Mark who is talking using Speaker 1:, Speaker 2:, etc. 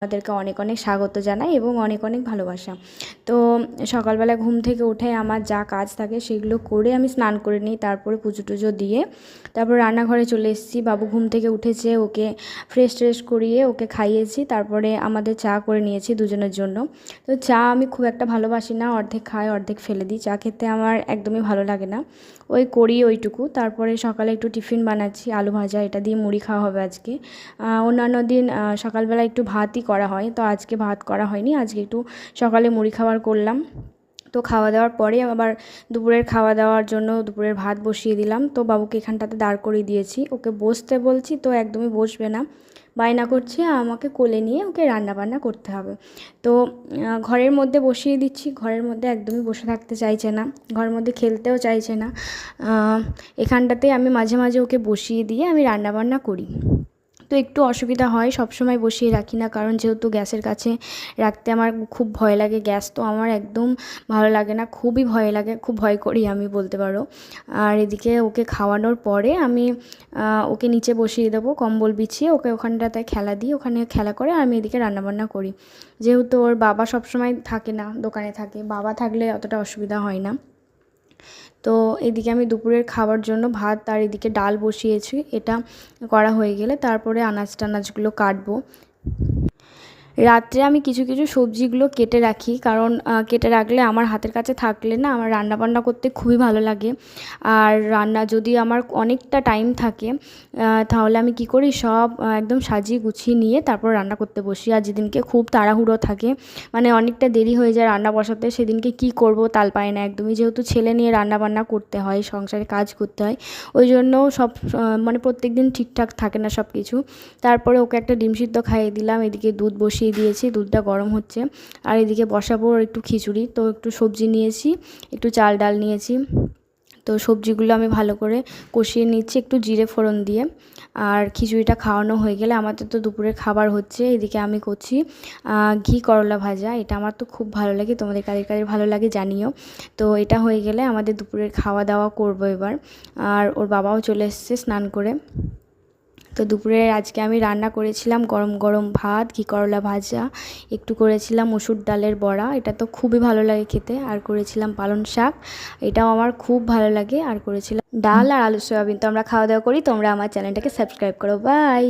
Speaker 1: আমাদেরকে অনেক অনেক স্বাগত জানাই এবং অনেক অনেক ভালোবাসা। তো সকালবেলা ঘুম থেকে উঠে আমার যা কাজ থাকে সেগুলো করে আমি স্নান করে নিই, তারপরে পুজো টুজো দিয়ে তারপর রান্নাঘরে চলে এসেছি। বাবু ঘুম থেকে উঠেছে, ওকে ফ্রেশ ট্রেশ করিয়ে ওকে খাইয়েছি, তারপরে আমাদের চা করে নিয়েছি দুজনের জন্য। তো চা আমি খুব একটা ভালোবাসি না, অর্ধেক খাই অর্ধেক ফেলে দিই। চা খেতে আমার একদমই ভালো লাগে না, ওই করি ওইটুকু। তারপরে সকালে একটু টিফিন বানাচ্ছি, আলু ভাজা, এটা দিয়ে মুড়ি খাওয়া হবে আজকে। অন্যান্য দিন সকালবেলা একটু ভাতই করা হয়, তো আজকে ভাত করা হয়নি, আজকে একটু সকালে মুড়ি খাবার করলাম। তো খাওয়া দাওয়ার পরে আবার দুপুরের খাওয়া দাওয়ার জন্য দুপুরের ভাত বসিয়ে দিলাম। তো বাবুকে এখানটাতে দাঁড় করিয়ে দিয়েছি, ওকে বসতে বলছি তো একদমই বসবে না, বায়না করছে আমাকে কোলে নিয়ে ওকে রান্না বান্না করতে হবে। তো ঘরের মধ্যে বসিয়ে দিচ্ছি, ঘরের মধ্যে একদমই বসে থাকতে চাইছে না, ঘরের মধ্যে খেলতেও চাইছে না। এখানটাতে আমি মাঝে মাঝে ওকে বসিয়ে দিয়ে আমি রান্না বান্না করি। তো একটু অসুবিধা হয়, সবসময় বসিয়ে রাখি না, কারণ যেহেতু গ্যাসের কাছে রাখতে আমার খুব ভয় লাগে। গ্যাস তো আমার একদম ভালো লাগে না, খুবই ভয় লাগে, খুব ভয় করি আমি বলতে পারো। আর এদিকে ওকে খাওয়ানোর পরে আমি ওকে নিচে বসিয়ে দেবো, কম্বল বিছিয়ে ওকে ওখানটাতে খেলা দিই, ওখানে খেলা করে আমি এদিকে রান্নাবান্না করি। যেহেতু ওর বাবা সবসময় থাকে না, দোকানে থাকে, বাবা থাকলে অতটা অসুবিধা হয় না। তো এদিকে আমি দুপুরের খাবার জন্য ভাত আর এদিকে ডাল বসিয়েছি, এটা করা হয়ে গেলে তারপরে আনাজ টানাজগুলো কাটবো। রাত্রে আমি কিছু কিছু সবজিগুলো কেটে রাখি, কারণ কেটে রাখলে আমার হাতের কাছে থাকলে না আমার রান্না বান্না করতে খুবই ভালো লাগে। আর রান্না যদি আমার অনেকটা টাইম থাকে তাহলে আমি কি করি, সব একদম সাজিয়ে গুছিয়ে নিয়ে তারপর রান্না করতে বসি। আর যেদিনকে খুব তাড়াহুড়ো থাকে, মানে অনেকটা দেরি হয়ে যায় রান্না বসাতে, সেদিনকে কি করব তাল পায় না একদমই। যেহেতু ছেলে নিয়ে রান্না বান্না করতে হয়, সংসারে কাজ করতে হয়, ওই জন্য সব মানে প্রত্যেক দিন ঠিকঠাক থাকে না সব কিছু। তারপরে ওকে একটা ডিম সিদ্ধ খাইয়ে দিলাম, এদিকে দুধ বসিয়ে দিয়েছি, দুধটা গরম হচ্ছে। আর এদিকে বসাবো একটু খিচুড়ি, তো একটু সবজি নিয়েছি, একটু চাল ডাল নিয়েছি। তো সবজিগুলো আমি ভালো করে কষিয়ে নিচ্ছি একটু জিরে ফোড়ন দিয়ে। আর খিচুড়িটা খাওয়ানো হয়ে গেলে আমাদের তো দুপুরের খাবার হচ্ছে। এদিকে আমি করছি ঘি করলা ভাজা, এটা আমার তো খুব ভালো লাগে, তোমাদের কাদের কাদের ভালো লাগে জানিও। তো এটা হয়ে গেলে আমাদের দুপুরের খাওয়া দাওয়া করবো এবার। আর ওর বাবাও চলে এসেছে স্নান করে। তো দুপুরে আজকে আমি রান্না করেছিলাম গরম গরম ভাত, ঘি করলা ভাজা, একটু করেছিলাম মসুর ডালের বড়া, এটা তো খুবই ভালো লাগে খেতে। আর করেছিলাম পালং শাক, এটাও আমার খুব ভালো লাগে। আর করেছিলাম ডাল আর আলু সয়াবিন। তো আমরা খাওয়া দাওয়া করি, তোমরা আমার চ্যানেলটাকে সাবস্ক্রাইব করো। বাই।